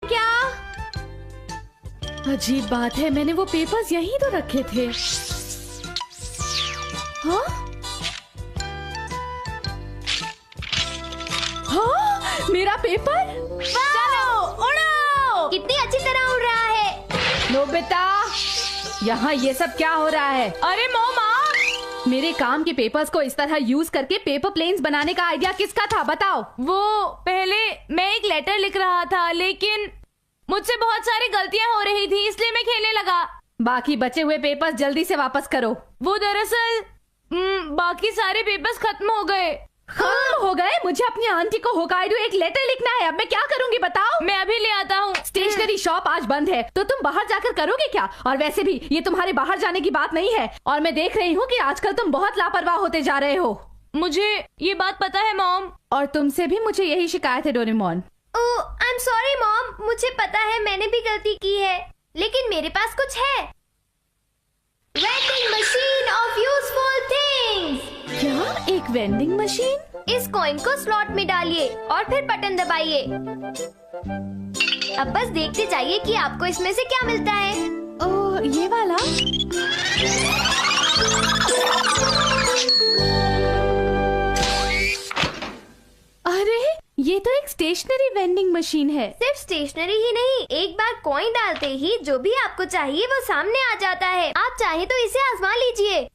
क्या? अजीब बात है, मैंने वो पेपर्स यहीं तो रखे थे। हाँ? हाँ? मेरा पेपर? चलो उड़ो! कितनी अच्छी तरह उड़ रहा है। नोबिता, यहाँ ये सब क्या हो रहा है? अरे मोमा, मेरे काम के पेपर्स को इस तरह यूज करके पेपर प्लेन्स बनाने का आइडिया किसका था, बताओ? वो पहले मैं एक लेटर लिख रहा था, लेकिन मुझसे बहुत सारी गलतियां हो रही थी, इसलिए मैं खेलने लगा। बाकी बचे हुए पेपर्स जल्दी से वापस करो। वो दरअसल बाकी सारे पेपर्स खत्म हो गए। खत्म हो गए? मुझे अपनी आंटी को होकाइडो एक लेटर लिखना है, अब मैं क्या करूंगी बताओ? मैं अभी ले आता हूँ। स्टेशनरी शॉप आज बंद है, तो तुम बाहर जाकर करोगे क्या? और वैसे भी ये तुम्हारे बाहर जाने की बात नहीं है, और मैं देख रही हूँ कि आजकल तुम बहुत लापरवाह होते जा रहे हो। मुझे ये बात पता है मॉम। और तुमसे भी मुझे यही शिकायत है Doraemon. Oh, I am sorry mom, मुझे पता है मैंने भी गलती की है, लेकिन मेरे पास कुछ है। Vending machine of useful things. क्या? एक वेंडिंग मशीन? इस कॉइन को स्लॉट में डालिए और फिर बटन दबाइए। अब बस देखते जाइए कि आपको इसमें से क्या मिलता है। ओह, ये वाला? अरे, ये तो एक स्टेशनरी वेंडिंग मशीन है। सिर्फ स्टेशनरी ही नहीं, एक बार कॉइन डालते ही जो भी आपको चाहिए वो सामने आ जाता है। आप चाहे तो इसे आजमा लीजिए।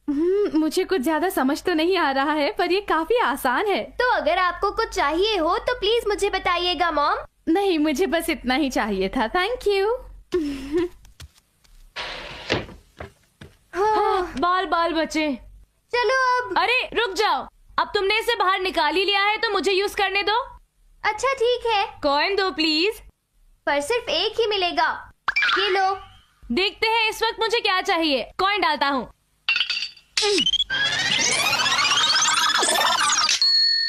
मुझे कुछ ज्यादा समझ तो नहीं आ रहा है, पर ये काफी आसान है। तो अगर आपको कुछ चाहिए हो तो प्लीज मुझे बताइएगा मॉम। नहीं, मुझे बस इतना ही चाहिए था, थैंक यू। बाल बाल बचे। चलो अब। अरे रुक जाओ, अब तुमने इसे बाहर निकाल ही लिया है तो मुझे यूज करने दो। अच्छा ठीक है, कॉइन दो प्लीज। पर सिर्फ एक ही मिलेगा। ये लो। देखते हैं इस वक्त मुझे क्या चाहिए। कॉइन डालता हूँ।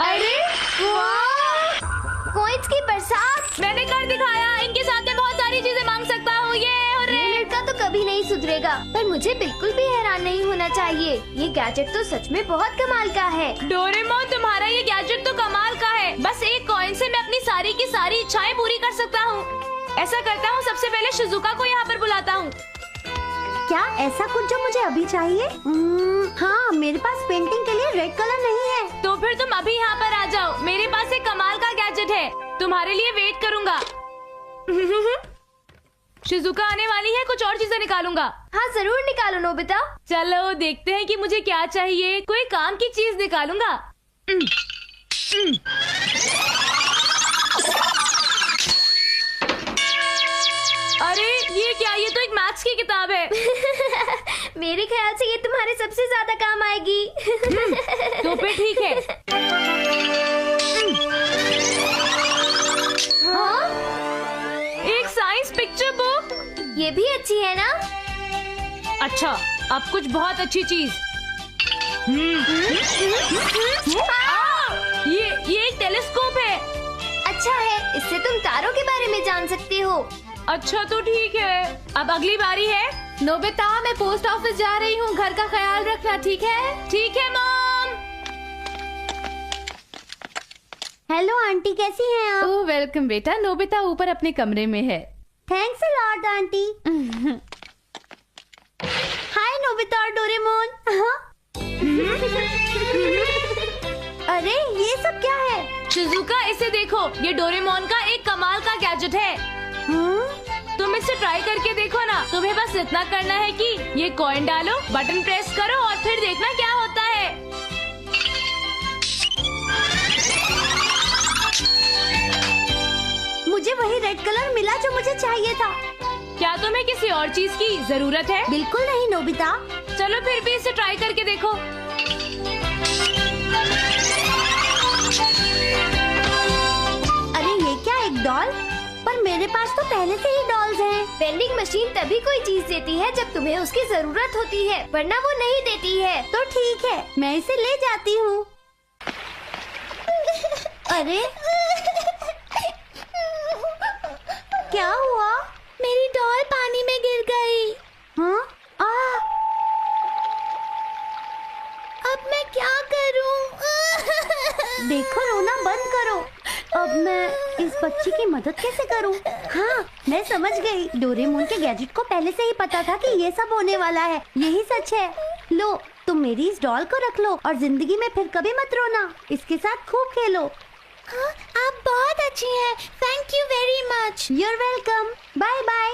अरे कॉइन्स की बरसात। मैंने कर दिखाया, इनके साथ मैं बहुत सारी चीजें मांग सकता हूँ। ये लड़का तो कभी नहीं सुधरेगा, पर मुझे बिल्कुल भी हैरान नहीं होना चाहिए। ये गैजेट तो सच में बहुत कमाल का है। डोरेमोन, तुम्हारा ये गैजेट तो कमाल का है। बस एक कॉइन से मैं अपनी सारी की सारी इच्छाएं पूरी कर सकता हूँ। ऐसा करता हूँ, सबसे पहले शिजुका को यहाँ पर बुलाता हूँ। क्या ऐसा कुछ जो मुझे अभी चाहिए? हाँ, मेरे पास पेंटिंग के लिए रेड कलर नहीं है। तो फिर तुम अभी यहाँ पर आ जाओ, मेरे पास एक कमाल का गैजेट है, तुम्हारे लिए वेट करूँगा। शिजुका आने वाली है, कुछ और चीजें निकालूंगा। हाँ जरूर निकालो नोबिता। चलो देखते हैं कि मुझे क्या चाहिए। कोई काम की चीज निकालूंगा। अरे ये क्या? ये तो एक मैथ्स की किताब है। मेरे ख्याल से ये तुम्हारे सबसे ज्यादा काम आएगी। तो फिर ठीक है। हाँ? एक साइंस पिक्चर बुक। ये भी अच्छी है ना? अच्छा, अब कुछ बहुत अच्छी चीज। ये एक टेलीस्कोप है। अच्छा है, इससे तुम तारों के बारे में जान सकते हो। अच्छा तो ठीक है, अब अगली बारी है। नोबिता, मैं पोस्ट ऑफिस जा रही हूँ, घर का ख्याल रखना, ठीक है? ठीक है मॉम। हेलो आंटी, कैसी हैं आप? ओह वेलकम बेटा। नोबिता ऊपर अपने कमरे में है। Thanks a lot aunty. Hi Nobita और डोरेमोन। अरे ये सब क्या है? शिजुका, इसे देखो, ये डोरेमोन का एक कमाल का गैजेट है। तुम इसे ट्राई करके देखो ना। तुम्हें बस इतना करना है कि ये कॉइन डालो, बटन प्रेस करो और फिर देखना क्या होता है। मुझे वही रेड कलर मिला जो मुझे चाहिए था। क्या तुम्हें किसी और चीज की जरूरत है? बिल्कुल नहीं नोबिता। चलो फिर भी इसे ट्राई करके देखो। अरे ये क्या, एक डॉल? पर मेरे पास तो पहले से ही डॉल्स हैं। वेंडिंग मशीन तभी कोई चीज देती है जब तुम्हें उसकी जरूरत होती है, वरना वो नहीं देती है। तो ठीक है, मैं इसे ले जाती हूँ। अरे क्या हुआ? मेरी डॉल पानी में गिर गई। हाँ? अब मैं क्या करूं? देखो, रोना बंद करो। अब मैं इस बच्ची की मदद कैसे करूं? हाँ, मैं समझ गई। डोरेमोन के गैजेट को पहले से ही पता था कि ये सब होने वाला है। यही सच है। लो, तुम मेरी इस डॉल को रख लो और जिंदगी में फिर कभी मत रोना। इसके साथ खूब खेलो। आप बहुत अच्छी हैं। Thank you very much. You're welcome. Bye bye.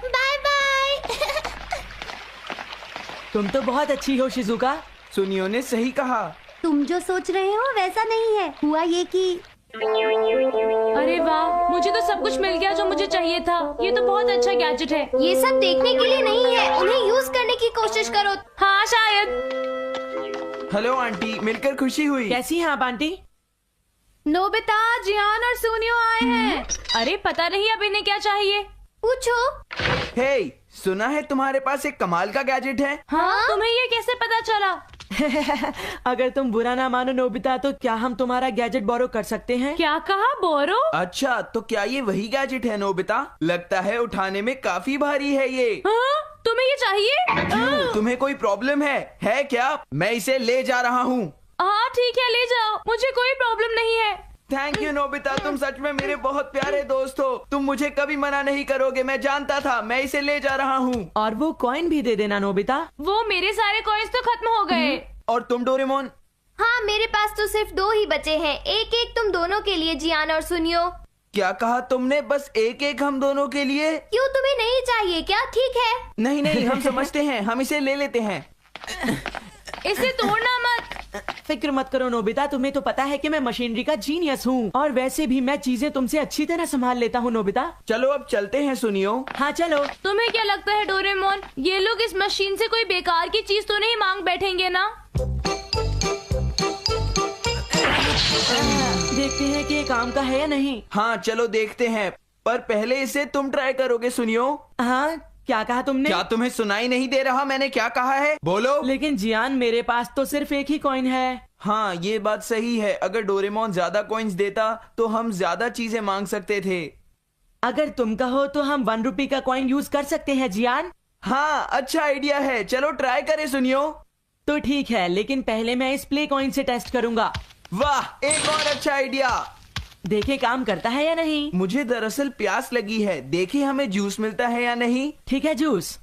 Bye bye. तुम तो बहुत अच्छी हो शिजुका। सुनियो ने सही कहा। तुम जो सोच रहे हो वैसा नहीं है। हुआ ये कि अरे वाह, मुझे तो सब कुछ मिल गया जो मुझे चाहिए था। ये तो बहुत अच्छा गैजेट है। ये सब देखने के लिए नहीं है, उन्हें यूज करने की कोशिश करो। हाँ शायद। हेलो आंटी, मिलकर खुशी हुई। कैसी हैं आप आंटी? नोबिता, जियान और सुनियो आए हैं। अरे पता नहीं अब इन्हें क्या चाहिए। पूछो। हे, सुना है तुम्हारे पास एक कमाल का गैजेट है। हाँ, तुम्हें ये कैसे पता चला? अगर तुम बुरा ना मानो नोबिता, तो क्या हम तुम्हारा गैजेट बोरो कर सकते हैं? क्या कहा, बोरो? अच्छा, तो क्या ये वही गैजेट है नोबिता? लगता है उठाने में काफी भारी है ये। हाँ, तुम्हें ये चाहिए? क्यों, तुम्हें कोई प्रॉब्लम है क्या? मैं इसे ले जा रहा हूँ। हाँ ठीक है, ले जाओ, मुझे कोई प्रॉब्लम नहीं है। थैंक यू नोबिता, तुम सच में मेरे बहुत प्यारे दोस्त हो। तुम मुझे कभी मना नहीं करोगे, मैं जानता था। मैं इसे ले जा रहा हूँ। और वो कॉइन भी दे देना नोबिता। वो मेरे सारे कॉइन्स तो खत्म हो गए। और तुम डोरेमोन? हाँ, मेरे पास तो सिर्फ 2 ही बचे हैं। एक एक तुम दोनों के लिए, जियान और सुनियो। क्या कहा तुमने? बस एक एक हम दोनों के लिए? क्यों, तुम्हें नहीं चाहिए क्या? ठीक है। नहीं नहीं, हम समझते हैं, हम इसे ले लेते हैं। इसे तोड़ना मत। फिक्र मत करो नोबिता, तुम्हें तो पता है कि मैं मशीनरी का जीनियस हूँ। और वैसे भी मैं चीजें तुमसे अच्छी तरह संभाल लेता हूँ नोबिता। चलो अब चलते हैं सुनियो। हाँ चलो। तुम्हें क्या लगता है डोरेमोन, ये लोग इस मशीन से कोई बेकार की चीज तो नहीं मांग बैठेंगे ना? देखते हैं कि ये काम का है या नहीं। हाँ चलो देखते हैं, पर पहले इसे तुम ट्राई करोगे सुनियो। हाँ, क्या कहा तुमने? क्या तुम्हें सुनाई नहीं दे रहा मैंने क्या कहा है? बोलो। लेकिन जियान, मेरे पास तो सिर्फ एक ही कॉइन है। हाँ ये बात सही है। अगर डोरेमोन ज्यादा कॉइन्स देता तो हम ज्यादा चीजें मांग सकते थे। अगर तुम कहो तो हम 1 रुपए का कॉइन यूज कर सकते हैं जियान। हाँ अच्छा आइडिया है, चलो ट्राई करें सुनियो। तो ठीक है, लेकिन पहले मैं इस प्ले कॉइन से टेस्ट करूंगा। वाह, एक और अच्छा आइडिया। देखे काम करता है या नहीं। मुझे दरअसल प्यास लगी है, देखे हमें जूस मिलता है या नहीं। ठीक है, जूस।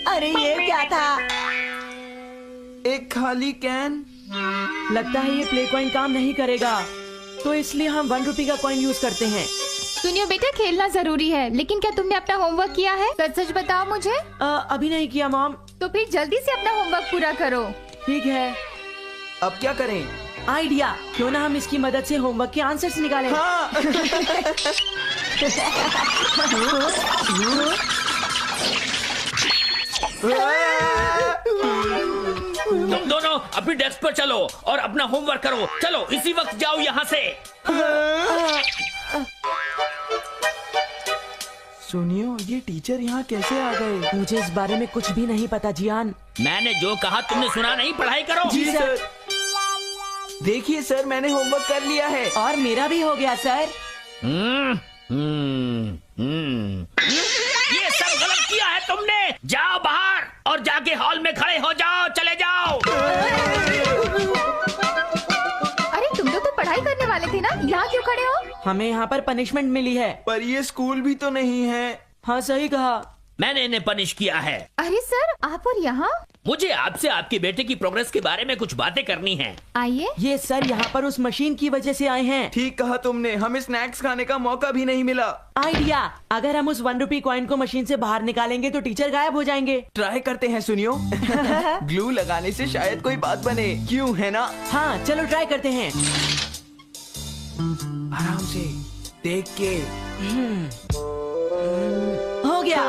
अरे ये क्या था? एक खाली कैन। लगता है ये प्ले कॉइन काम नहीं करेगा, तो इसलिए हम 1 रुपए का कॉइन यूज करते हैं। सुनियो बेटा, खेलना जरूरी है, लेकिन क्या तुमने अपना होमवर्क किया है? सच सच बताओ मुझे। अभी नहीं किया मॉम। तो फिर जल्दी से अपना होमवर्क पूरा करो। ठीक है। अब क्या करें? आइडिया, क्यों ना हम इसकी मदद से होमवर्क के आंसर्स निकालें। हाँ। तुम दोनों अपनी डेस्क पर चलो और अपना होमवर्क करो। चलो इसी वक्त जाओ यहाँ से। सुनियो, ये टीचर यहाँ कैसे आ गए? मुझे इस बारे में कुछ भी नहीं पता जियान। मैंने जो कहा तुमने सुना नहीं? पढ़ाई करो। जी सर। देखिए सर, मैंने होमवर्क कर लिया है। और मेरा भी हो गया सर। ये सब गलत किया है तुमने। जाओ बाहर और जाके हॉल में खड़े हो जाओ। चले जाओ। अरे तुम लोग तो पढ़ाई करने वाले थे ना, यहाँ क्यों खड़े हो? हमें यहाँ पर पनिशमेंट मिली है। पर ये स्कूल भी तो नहीं है। हाँ सही कहा। मैंने इन्हें पनिश किया है। अरे सर, आप और यहाँ? मुझे आपसे आपके बेटे की प्रोग्रेस के बारे में कुछ बातें करनी है। आइए। ये सर यहाँ पर उस मशीन की वजह से आए हैं। ठीक कहा तुमने, हमें स्नैक्स खाने का मौका भी नहीं मिला। आइडिया, अगर हम उस 1 रुपए कॉइन को मशीन से बाहर निकालेंगे तो टीचर गायब हो जाएंगे। ट्राई करते हैं सुनियो। ग्लू लगाने से शायद कोई बात बने, क्यों है ना? हाँ चलो ट्राई करते हैं। आराम से देख के। हो गया।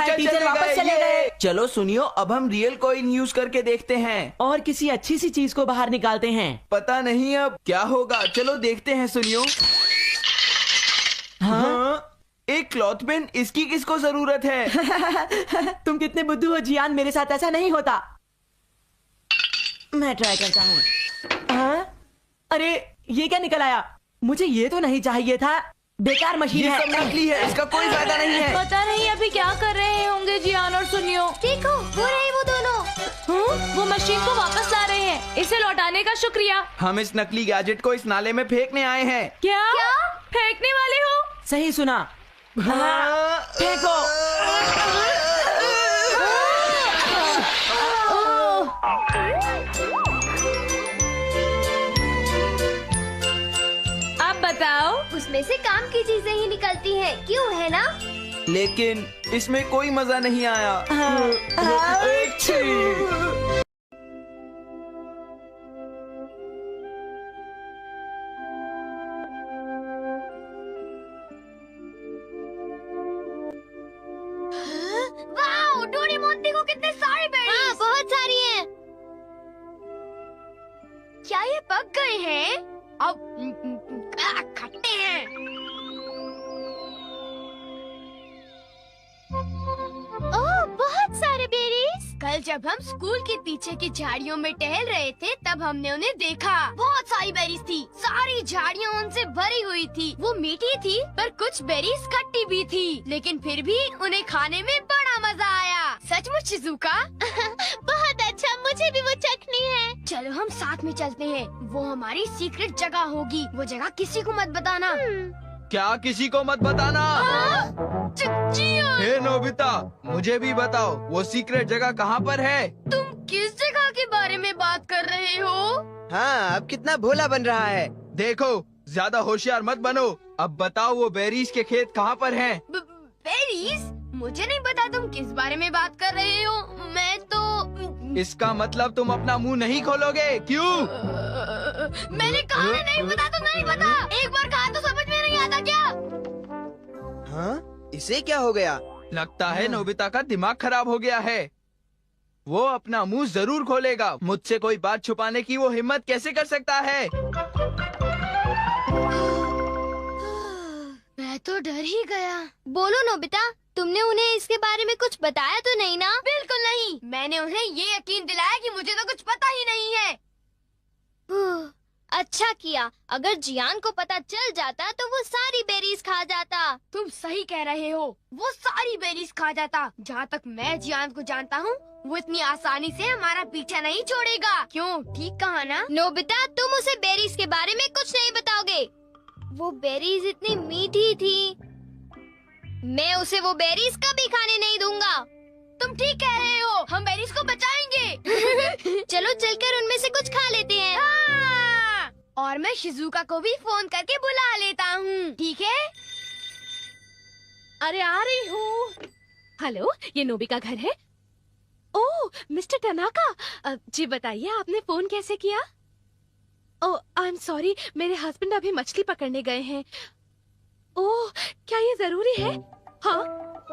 टीचर वापस चले गए। चलो सुनियो, अब हम रियल कॉइन यूज करके देखते हैं और किसी अच्छी सी चीज को बाहर निकालते हैं। पता नहीं अब क्या होगा, चलो देखते हैं सुनियो। हाँ? एक क्लॉथ पेन, इसकी किसको जरूरत है? तुम कितने बुद्धू हो जियान, मेरे साथ ऐसा नहीं होता। मैं ट्राई करता हूँ। हाँ? अरे ये क्या निकल आया? मुझे ये तो नहीं चाहिए था। बेकार मशीन ये है। सब नकली है, इसका कोई फायदा नहीं है। पता नहीं अभी क्या कर रहे होंगे जियान और सुनियो। देखो वो रहे वो दोनों। वो मशीन को वापस ला रहे हैं। इसे लौटाने का शुक्रिया। हम इस नकली गैजेट को इस नाले में फेंकने आए हैं। क्या फेंकने वाले हो? सही सुना। हाँ, फेंको। अब बताओ। उसमें से काम की चीजें ही निकलती हैं, क्यों है ना? लेकिन इसमें कोई मजा नहीं आया। छी। वाओ, डोरेमोन देखो कितने सारे बेरीज। हाँ, बहुत सारी हैं। क्या ये पक गए हैं? अब खट्टे हैं। ओह, बहुत सारे बेरीज। कल जब हम स्कूल के पीछे की झाड़ियों में टहल रहे थे तब हमने उन्हें देखा। बहुत सारी बेरीज थी, सारी झाड़ियाँ उनसे भरी हुई थी। वो मीठी थी पर कुछ बेरीज खट्टी भी थी, लेकिन फिर भी उन्हें खाने में बड़ा मजा आया। सचमुच शिज़ुका? बहुत अच्छा, मुझे भी वो चखनी है। चलो हम साथ में चलते हैं। वो हमारी सीक्रेट जगह होगी। वो जगह किसी को मत बताना। क्या किसी को मत बताना? हे नोबिता, मुझे भी बताओ वो सीक्रेट जगह कहाँ पर है? तुम किस जगह के बारे में बात कर रहे हो? हाँ, अब कितना भोला बन रहा है। देखो, ज्यादा होशियार मत बनो। अब बताओ वो बेरीज के खेत कहाँ पर हैं? बेरीज? मुझे नहीं पता तुम किस बारे में बात कर रहे हो। मैं तो इसका मतलब तुम अपना मुंह नहीं खोलोगे, क्यों? मैंने कहा ना नहीं पता तो नहीं पता। एक बार कहा तो समझ में नहीं आता क्या? हाँ, इसे क्या हो गया? लगता है नोबिता का दिमाग खराब हो गया है। वो अपना मुंह जरूर खोलेगा। मुझसे कोई बात छुपाने की वो हिम्मत कैसे कर सकता है? मैं तो डर ही गया। बोलो नोबिता, तुमने उन्हें इसके बारे में कुछ बताया तो नहीं ना? बिल्कुल नहीं। मैंने उन्हें ये यकीन दिलाया कि मुझे तो कुछ पता ही नहीं है। अच्छा किया। अगर जियान को पता चल जाता तो वो सारी बेरीज खा जाता। तुम सही कह रहे हो, वो सारी बेरीज खा जाता। जहाँ तक मैं जियान को जानता हूँ, वो इतनी आसानी से हमारा पीछा नहीं छोड़ेगा। क्यों, ठीक कहा ना? नोबिता, तुम उसे बेरीज के बारे में कुछ नहीं बताओगे। वो बेरीज इतनी मीठी थी। मैं उसे वो बेरीज कभी खाने नहीं दूंगा। तुम ठीक कह रहे हो, हम बेरीज को बचाएंगे। चलो चलकर उनमें से कुछ खा लेते हैं। हाँ। और मैं शिज़ुका को भी फोन करके बुला लेता हूँ, ठीक है? अरे आ रही हूँ। हेलो, ये नोबी का घर है? ओह, मिस्टर टनाका। जी बताइए, आपने फोन कैसे किया? ओह, आई एम सॉरी, मेरे हस्बैंड अभी मछली पकड़ने गए हैं। ओह, क्या ये जरूरी है? हाँ,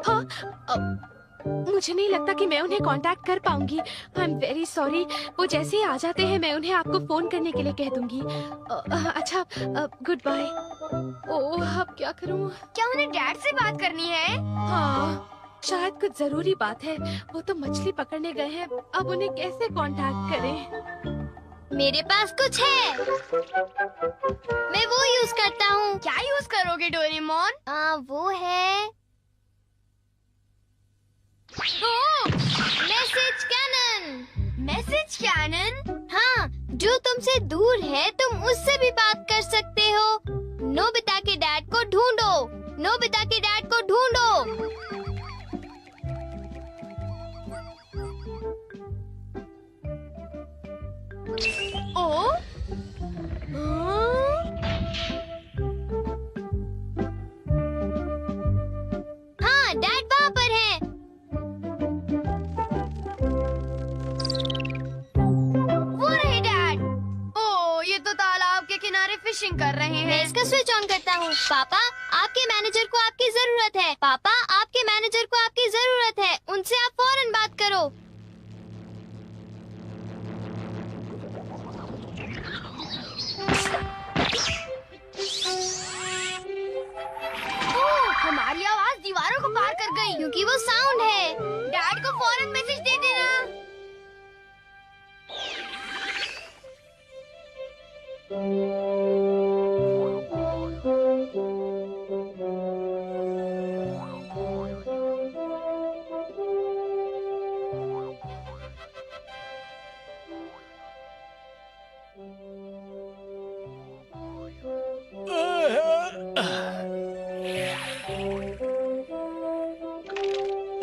हाँ। मुझे नहीं लगता कि मैं उन्हें कांटेक्ट कर पाऊंगी। I am very sorry. वो जैसे ही आ जाते हैं मैं उन्हें आपको फोन करने के लिए कह दूंगी। अच्छा, गुड बाय। ओह, अब क्या करूं? क्या उन्हें डैड से बात करनी है? हाँ, शायद कुछ जरूरी बात है। वो तो मछली पकड़ने गए हैं, अब उन्हें कैसे कांटेक्ट करें? मेरे पास कुछ है। मैं वो यूज करता हूँ। क्या यूज करोगे डोरेमोन? वो है मैसेज कैनन। Message cannon? हाँ, जो तुमसे दूर है तुम उससे भी बात कर सकते हो। नोबिता के डैड को ढूंढो। नोबिता के डैड को ढूंढो। ओ? हाँ, डैड वहाँ पर है। वो रहे डैड। ओ, ये तो तालाब के किनारे फिशिंग कर रहे हैं। मैं इसका स्विच ऑन करता हूँ। पापा, आपके मैनेजर को आपकी जरूरत है। पापा, आपके मैनेजर को आपकी जरूरत है। उनसे आप फौरन बात करो। हमारी आवाज दीवारों को पार कर गई, क्योंकि वो साउंड है। डैड को फौरन मैसेज दे देना।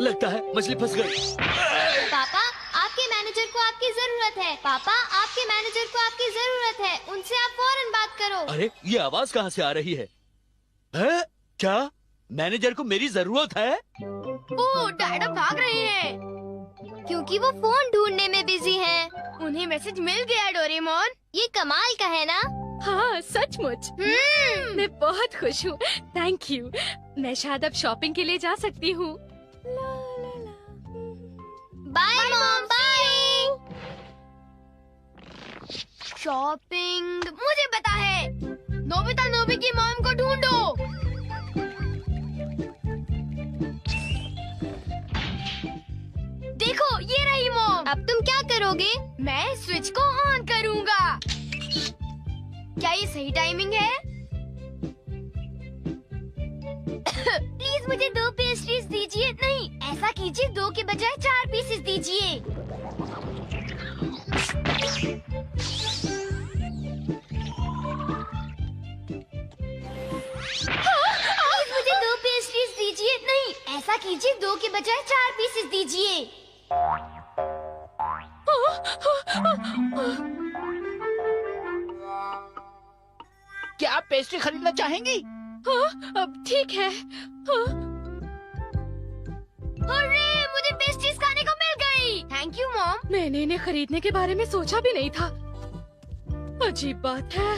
लगता है मछली फंस गई। पापा, आपके मैनेजर को आपकी जरूरत है। पापा, आपके मैनेजर को आपकी जरूरत है। उनसे आप फौरन बात करो। अरे ये आवाज कहाँ से आ रही है? हैं? क्या मैनेजर को मेरी जरूरत है? ओह, डैड अब भाग रहे हैं क्योंकि वो फोन ढूंढने में बिजी हैं। उन्हें मैसेज मिल गया डोरेमोन। ये कमाल का है ना? हाँ सचमुच। मैं बहुत खुश हूँ। Thank you. मैं शायद अब शॉपिंग के लिए जा सकती हूँ। Bye mom, bye. शॉपिंग मुझे पता है। नोबिता नोबी की मॉम को ढूंढो। देखो ये रही मॉम। अब तुम क्या करोगे? मैं स्विच को ऑन करूँगा। क्या ये सही टाइमिंग है? प्लीज मुझे 2 पेस्ट्रीज दीजिए। नहीं, ऐसा कीजिए 2 के बजाय 4 पीसेस दीजिए। प्लीज मुझे 2 पेस्ट्रीज दीजिए। नहीं, ऐसा कीजिए 2 के बजाय 4 पीसेस दीजिए। क्या आप पेस्ट्री खरीदना चाहेंगी? हाँ, अब ठीक है। हाँ। अरे, मुझे पेस्ट्रीज खाने को मिल गई। Thank you mom. मैंने इन्हें खरीदने के बारे में सोचा भी नहीं था। अजीब बात है।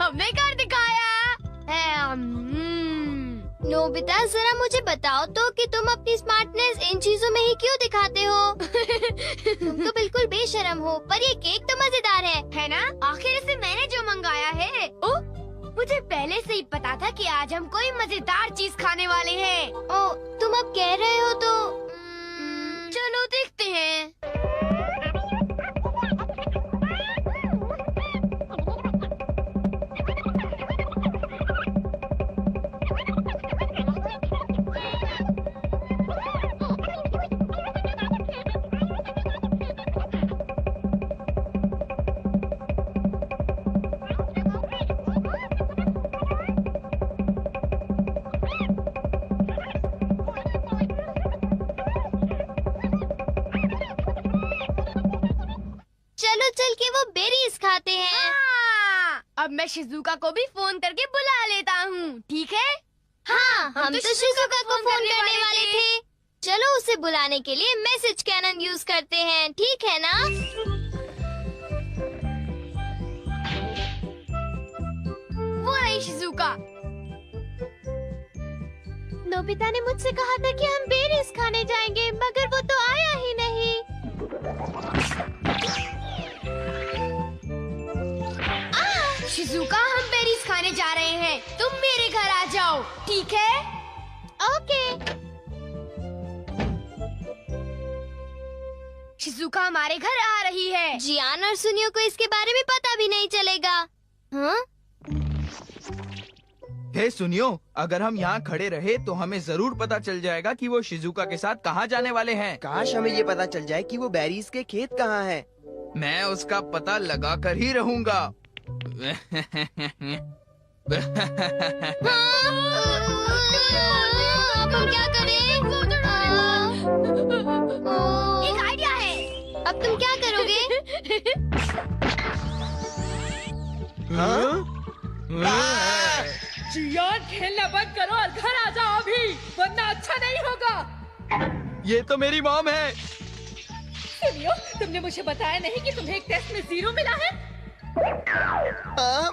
हमने कर दिखाया। नोबिता, जरा मुझे बताओ तो कि तुम अपनी स्मार्टनेस इन चीजों में ही क्यों दिखाते हो? तुम तो बिल्कुल बेशर्म हो। पर ये केक तो मजेदार है ना? आखिर इसे मैंने जो मंगाया है। ओ, मुझे पहले से ही पता था कि आज हम कोई मजेदार चीज खाने वाले हैं। ओ, तुम अब कह रहे हो तो चलो देखते हैं। चलो चल के वो बेरीज खाते हैं। अब मैं शिजुका को भी फोन करके बुला लेता हूँ, ठीक है? हाँ, हम तो शिजुका को फोन करने वाले थे। चलो उसे बुलाने के लिए मैसेज कैनन यूज करते हैं, ठीक है ना? वो रही शिजुका। नोबिता ने मुझसे कहा था कि हम बेरीज खाने जाएंगे, मगर वो तो आया ही नहीं। शिजुका, हम बेरीज खाने जा रहे हैं। तुम मेरे घर आ जाओ, ठीक है? ओके। शिजुका हमारे घर आ रही है। जियान और सुनियो को इसके बारे में पता भी नहीं चलेगा। हाँ? हे सुनियो, अगर हम यहाँ खड़े रहे तो हमें जरूर पता चल जाएगा कि वो शिजुका के साथ कहाँ जाने वाले हैं। काश हमें ये पता चल जाए कि वो बेरीज के खेत कहाँ हैं। मैं उसका पता लगा कर ही रहूँगा। अब हम क्या करें? एक आइडिया है। अब तुम क्या करोगे? जियान, खेलना बंद करो और घर आ जाओ अभी, वरना अच्छा नहीं होगा। ये तो मेरी मॉम है। सुनियो, तुमने मुझे बताया नहीं कि तुम्हें एक टेस्ट में 0 मिला है?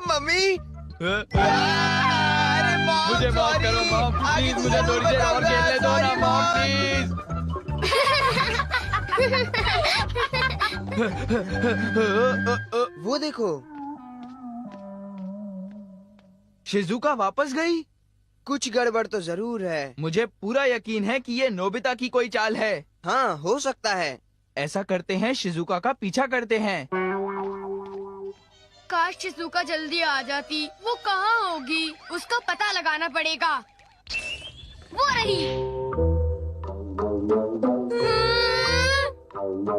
मम्मी। अरे मुझे माफ करो मॉम, प्लीज मुझे थोड़ी देर और खेलने दो ना मॉम, प्लीज। वो देखो, शिजुका वापस गई। कुछ गड़बड़ तो जरूर है। मुझे पूरा यकीन है कि ये नोबिता की कोई चाल है। हाँ, हो सकता है। ऐसा करते हैं, शिजुका का पीछा करते हैं। काश शिजुका जल्दी आ जाती। वो कहाँ होगी? उसका पता लगाना पड़ेगा। वो रही।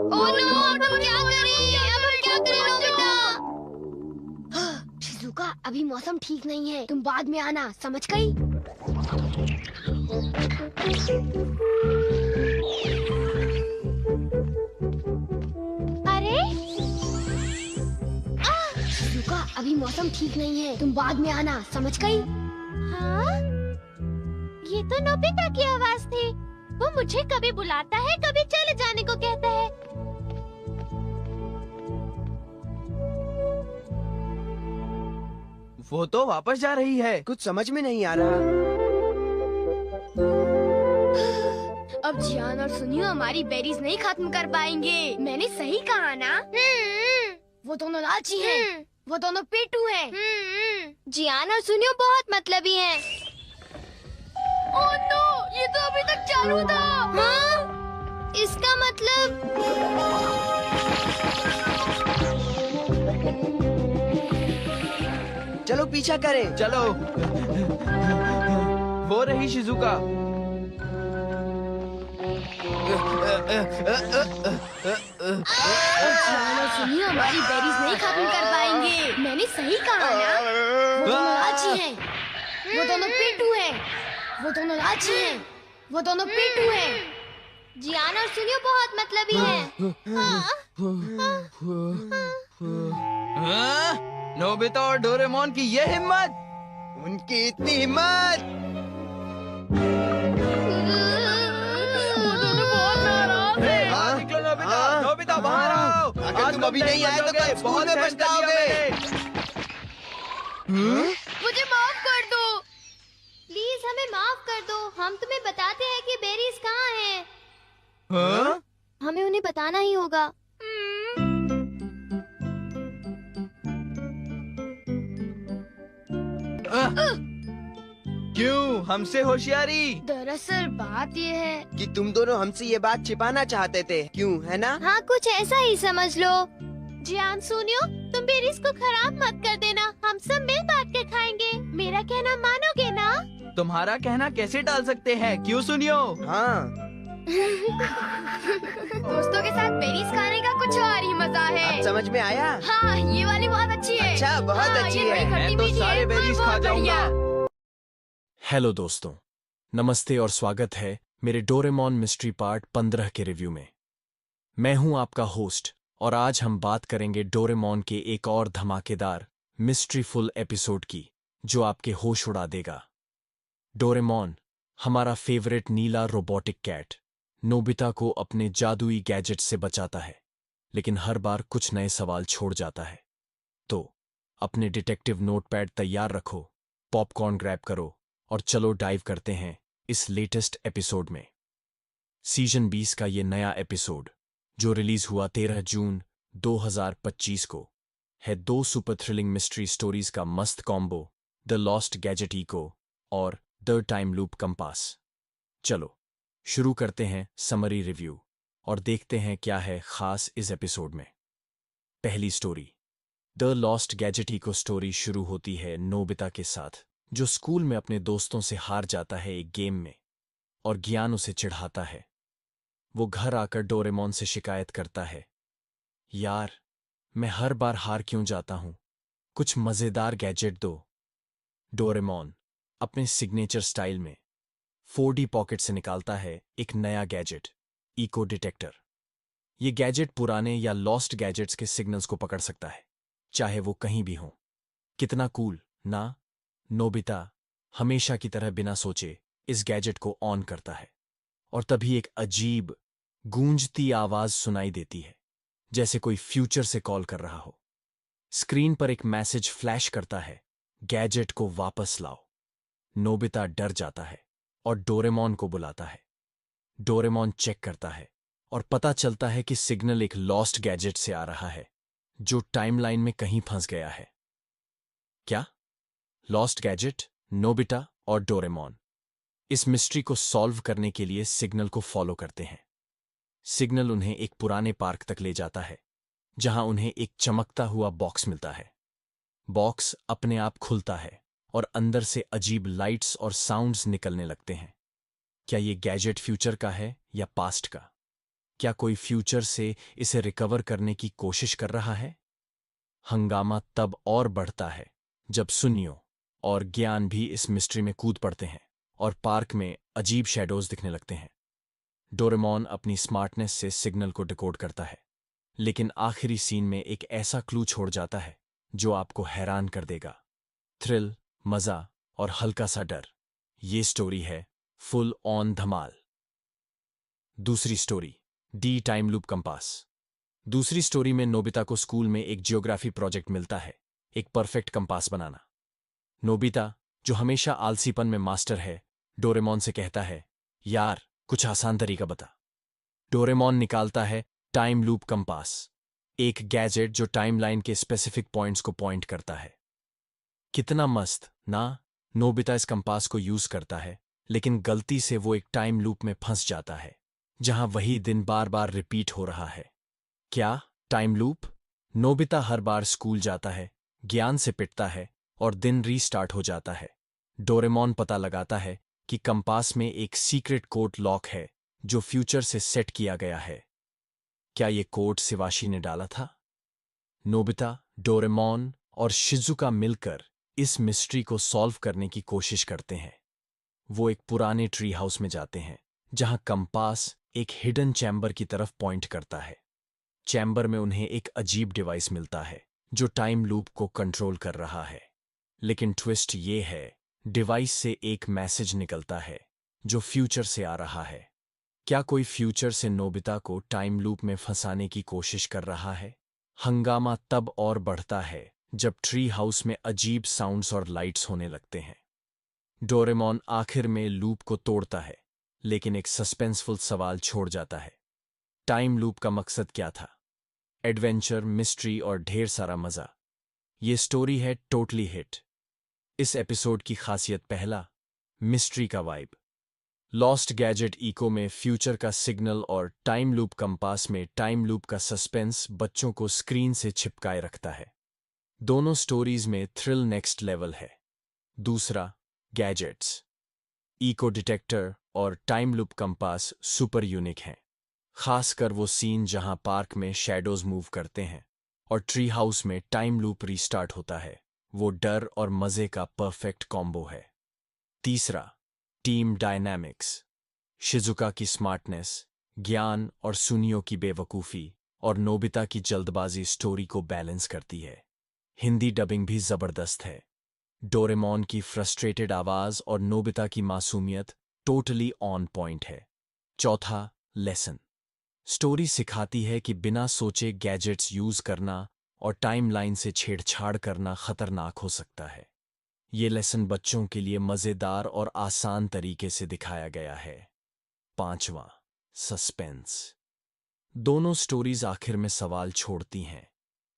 ओह नो, अब हम क्या करें? अब हम क्या करें नोबिता? शिजुका, अभी मौसम ठीक नहीं है। तुम बाद में आना, समझ गई? अरे रुका, अभी मौसम ठीक नहीं है, तुम बाद में आना, समझ गई? हाँ? ये तो नोबिता की आवाज थी। वो मुझे कभी बुलाता है, कभी चले जाने को कहता है। वो तो वापस जा रही है। कुछ समझ में नहीं आ रहा। अब जियान और सुनियो हमारी बेरीज नहीं खत्म कर पाएंगे। मैंने सही कहा ना? वो दोनों लालची हैं, वो दोनों पेटू हैं। जियान और सुनियो बहुत मतलबी हैं। ओह नो, ये तो अभी तक चालू था। हाँ? इसका मतलब चलो पीछा करें। चलो। वो रही शिजुका। जियान और सुनियो हमारी बेरीज नहीं खत्म कर पाएंगे। मैंने सही कहा ना? वो दोनों लालची हैं, वो दोनों पेटू हैं, वो दोनों लालची हैं, वो दोनों पेटू हैं। जियान और सुनियो बहुत मतलबी हैं। हाँ? नोबिता और डोरेमोन की ये हिम्मत! उनकी इतनी हिम्मत! बाहर निकलो नोबिता! नोबिता बाहर आओ! अगर तुम अभी नहीं आए तो कल स्कूल में पछताओगे। मुझे माफ कर दो, प्लीज हमें माफ कर दो। हम तुम्हें बताते हैं कि बेरीज कहाँ हैं। हाँ? हमें उन्हें बताना ही होगा। क्यों? हमसे होशियारी? दरअसल बात ये है कि तुम दोनों हमसे ये बात छिपाना चाहते थे, क्यों, है ना? हाँ, कुछ ऐसा ही समझ लो। जियान सुनियो, तुम बेरीज को खराब मत कर देना। हम सब मिल बांट के खाएंगे। मेरा कहना मानोगे ना? तुम्हारा कहना कैसे टाल सकते हैं? क्यों सुनियो? हाँ। दोस्तों के साथ बेरीज खाने का कुछ और ही मजा है। अब समझ में आया? हाँ, ये वाली बहुत अच्छी है। अच्छा, बहुत हाँ, अच्छी ये है। बड़ी खट्टी मैं तो मीठी सारे है, बेरीज बहुत खा बढ़िया। जाऊंगा। हेलो दोस्तों, नमस्ते और स्वागत है मेरे डोरेमोन मिस्ट्री पार्ट 15 के रिव्यू में। मैं हूं आपका होस्ट और आज हम बात करेंगे डोरेमोन के एक और धमाकेदार मिस्ट्रीफुल एपिसोड की जो आपके होश उड़ा देगा। डोरेमोन, हमारा फेवरेट नीला रोबोटिक कैट, नोबिता को अपने जादुई गैजेट से बचाता है, लेकिन हर बार कुछ नए सवाल छोड़ जाता है। तो अपने डिटेक्टिव नोटपैड तैयार रखो, पॉपकॉर्न ग्रैब करो और चलो डाइव करते हैं इस लेटेस्ट एपिसोड में। सीजन 20 का ये नया एपिसोड जो रिलीज हुआ 13 जून 2025 को है 2 सुपर थ्रिलिंग मिस्ट्री स्टोरीज का मस्त combo, the lost gadget echo और द टाइम लूप कंपास। चलो शुरू करते हैं समरी रिव्यू और देखते हैं क्या है खास इस एपिसोड में। पहली story, the lost gadget echo story शुरू होती है नोबिता के साथ, जो स्कूल में अपने दोस्तों से हार जाता है एक गेम में और ज्ञान उसे चिढ़ाता है। वो घर आकर डोरेमोन से शिकायत करता है, यार मैं हर बार हार क्यों जाता हूं, कुछ मजेदार गैजेट दो। डोरेमोन अपने सिग्नेचर स्टाइल में 4D पॉकेट से निकालता है एक नया गैजेट, इको डिटेक्टर। ये गैजेट पुराने या लॉस्ट गैजेट्स के सिग्नल्स को पकड़ सकता है, चाहे वो कहीं भी हों। कितना कूल ना? नोबिता हमेशा की तरह बिना सोचे इस गैजेट को ऑन करता है और तभी एक अजीब गूंजती आवाज सुनाई देती है, जैसे कोई फ्यूचर से कॉल कर रहा हो। स्क्रीन पर एक मैसेज फ्लैश करता है, गैजेट को वापस लाओ। नोबिता डर जाता है और डोरेमोन को बुलाता है। डोरेमोन चेक करता है और पता चलता है कि सिग्नल एक लॉस्ट गैजेट से आ रहा है जो टाइमलाइन में कहीं फंस गया है। क्या? लॉस्ट गैजेट, नोबिता और डोरेमोन इस मिस्ट्री को सॉल्व करने के लिए सिग्नल को फॉलो करते हैं। सिग्नल उन्हें एक पुराने पार्क तक ले जाता है जहां उन्हें एक चमकता हुआ बॉक्स मिलता है। बॉक्स अपने आप खुलता है और अंदर से अजीब लाइट्स और साउंड्स निकलने लगते हैं। क्या ये गैजेट फ्यूचर का है या पास्ट का? क्या कोई फ्यूचर से इसे रिकवर करने की कोशिश कर रहा है? हंगामा तब और बढ़ता है जब सुनियो और ज्ञान भी इस मिस्ट्री में कूद पड़ते हैं और पार्क में अजीब शैडोज दिखने लगते हैं। डोरेमोन अपनी स्मार्टनेस से सिग्नल को डिकोड करता है, लेकिन आखिरी सीन में एक ऐसा क्लू छोड़ जाता है जो आपको हैरान कर देगा। थ्रिल, मजा और हल्का सा डर, ये स्टोरी है फुल ऑन धमाल। दूसरी story, D time loop compass. दूसरी स्टोरी में नोबिता को स्कूल में एक जियोग्राफी प्रोजेक्ट मिलता है, एक परफेक्ट कंपास बनाना। नोबिता, जो हमेशा आलसीपन में मास्टर है, डोरेमोन से कहता है, यार कुछ आसान तरीका बता। डोरेमोन निकालता है टाइम लूप कंपास, एक गैजेट जो टाइमलाइन के स्पेसिफिक पॉइंट्स को पॉइंट करता है। कितना मस्त ना। नोबिता इस कंपास को यूज करता है, लेकिन गलती से वो एक टाइम लूप में फंस जाता है जहां वही दिन बार बार रिपीट हो रहा है। क्या टाइम लूप? नोबिता हर बार स्कूल जाता है, ज्ञान से पिटता है और दिन रीस्टार्ट हो जाता है। डोरेमोन पता लगाता है कि कंपास में एक सीक्रेट कोड लॉक है जो फ्यूचर से सेट किया गया है। क्या ये कोड शिवाशी ने डाला था? नोबिता, डोरेमोन और शिजुका मिलकर इस मिस्ट्री को सॉल्व करने की कोशिश करते हैं। वो एक पुराने ट्री हाउस में जाते हैं जहां कंपास एक हिडन चैम्बर की तरफ पॉइंट करता है। चैम्बर में उन्हें एक अजीब डिवाइस मिलता है जो टाइम लूप को कंट्रोल कर रहा है। लेकिन ट्विस्ट ये है, डिवाइस से एक मैसेज निकलता है जो फ्यूचर से आ रहा है। क्या कोई फ्यूचर से नोबिता को टाइम लूप में फंसाने की कोशिश कर रहा है? हंगामा तब और बढ़ता है जब ट्री हाउस में अजीब साउंड्स और लाइट्स होने लगते हैं। डोरेमोन आखिर में लूप को तोड़ता है, लेकिन एक सस्पेंसफुल सवाल छोड़ जाता है। टाइम लूप का मकसद क्या था? एडवेंचर, मिस्ट्री और ढेर सारा मजा। ये स्टोरी है टोटली हिट। इस एपिसोड की खासियत पहला, मिस्ट्री का वाइब। लॉस्ट गैजेट इको में फ्यूचर का सिग्नल और टाइम लूप कंपास में टाइम लूप का सस्पेंस बच्चों को स्क्रीन से छिपकाए रखता है। दोनों स्टोरीज में थ्रिल नेक्स्ट लेवल है। दूसरा, गैजेट्स, इको डिटेक्टर और time loop compass super unique हैं। खासकर वो सीन जहां पार्क में शैडोज मूव करते हैं और ट्री हाउस में टाइम लूप रीस्टार्ट होता है, वो डर और मजे का परफेक्ट कॉम्बो है। तीसरा, टीम डायनामिक्स। शिजुका की स्मार्टनेस, ज्ञान और सुनियो की बेवकूफ़ी और नोबिता की जल्दबाजी स्टोरी को बैलेंस करती है। हिंदी डबिंग भी जबरदस्त है। डोरेमोन की फ्रस्ट्रेटेड आवाज और नोबिता की मासूमियत टोटली ऑन पॉइंट है। चौथा, लेसन। स्टोरी सिखाती है कि बिना सोचे गैजेट्स यूज करना और टाइमलाइन से छेड़छाड़ करना खतरनाक हो सकता है। ये लेसन बच्चों के लिए मजेदार और आसान तरीके से दिखाया गया है। पांचवां, सस्पेंस। दोनों स्टोरीज आखिर में सवाल छोड़ती हैं।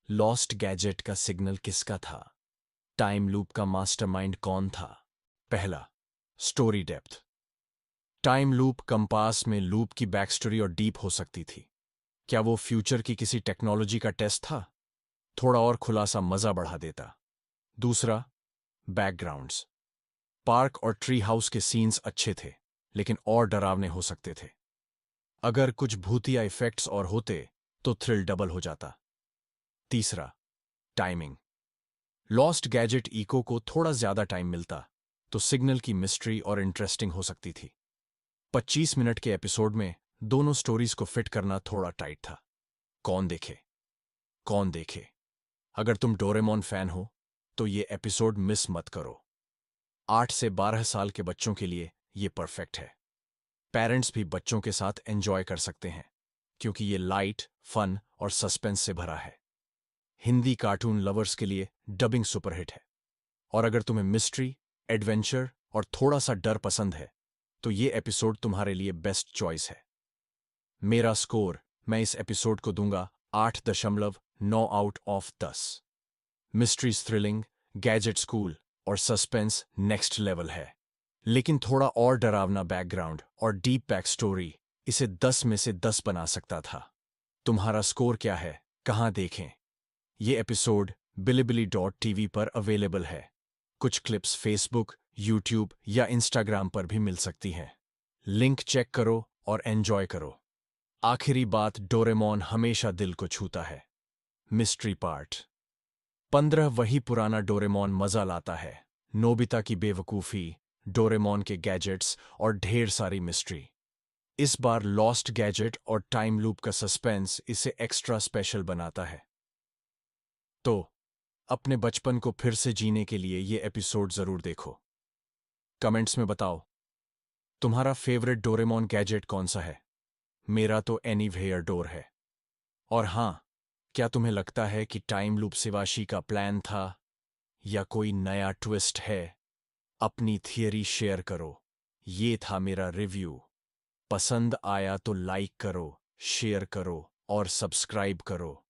लॉस्ट गैजेट का सिग्नल किसका था? टाइम लूप का मास्टरमाइंड कौन था? पहला, story depth. Time loop compass में लूप की बैकस्टोरी और डीप हो सकती थी। क्या वो फ्यूचर की किसी टेक्नोलॉजी का टेस्ट था? थोड़ा और खुलासा मजा बढ़ा देता। दूसरा, बैकग्राउंड्स। पार्क और ट्री हाउस के सीन्स अच्छे थे, लेकिन और डरावने हो सकते थे। अगर कुछ भूतिया इफेक्ट्स और होते तो थ्रिल डबल हो जाता। तीसरा, टाइमिंग। लॉस्ट गैजेट इको को थोड़ा ज्यादा टाइम मिलता तो सिग्नल की मिस्ट्री और इंटरेस्टिंग हो सकती थी। 25 मिनट के एपिसोड में दोनों स्टोरीज को फिट करना थोड़ा टाइट था। कौन देखे? कौन देखे? अगर तुम डोरेमोन फैन हो तो ये एपिसोड मिस मत करो। 8 से 12 साल के बच्चों के लिए ये परफेक्ट है। पेरेंट्स भी बच्चों के साथ एंजॉय कर सकते हैं क्योंकि ये लाइट, फन और सस्पेंस से भरा है। हिंदी कार्टून लवर्स के लिए डबिंग सुपरहिट है। और अगर तुम्हें मिस्ट्री, एडवेंचर और थोड़ा सा डर पसंद है तो ये एपिसोड तुम्हारे लिए बेस्ट चॉइस है। मेरा स्कोर, मैं इस एपिसोड को दूंगा 8.9 out of 10। Mysteries thrilling, gadget school और सस्पेंस नेक्स्ट लेवल है, लेकिन थोड़ा और डरावना बैकग्राउंड और डीप बैक स्टोरी इसे 10 में से 10 बना सकता था। तुम्हारा स्कोर क्या है? कहाँ देखें? ये एपिसोड bilibili.tv पर अवेलेबल है। कुछ क्लिप्स फेसबुक, यूट्यूब या इंस्टाग्राम पर भी मिल सकती हैं। लिंक चेक करो और एंजॉय करो। आखिरी बात, डोरेमोन हमेशा दिल को छूता है। मिस्ट्री पार्ट 15 वही पुराना डोरेमोन मजा लाता है। नोबिता की बेवकूफ़ी, डोरेमोन के गैजेट्स और ढेर सारी मिस्ट्री। इस बार लॉस्ट गैजेट और टाइम लूप का सस्पेंस इसे एक्स्ट्रा स्पेशल बनाता है। तो अपने बचपन को फिर से जीने के लिए ये एपिसोड जरूर देखो। कमेंट्स में बताओ तुम्हारा फेवरेट डोरेमोन गैजेट कौन सा है। मेरा तो एनीवेयर डोर है। और हाँ, क्या तुम्हें लगता है कि टाइम लूप शिवाशी का प्लान था या कोई नया ट्विस्ट है? अपनी थियरी शेयर करो। ये था मेरा रिव्यू। पसंद आया तो लाइक करो, शेयर करो और सब्सक्राइब करो।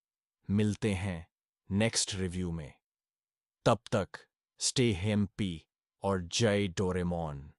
मिलते हैं नेक्स्ट रिव्यू में। तब तक स्टे हेम्पी और जय डोरेमोन।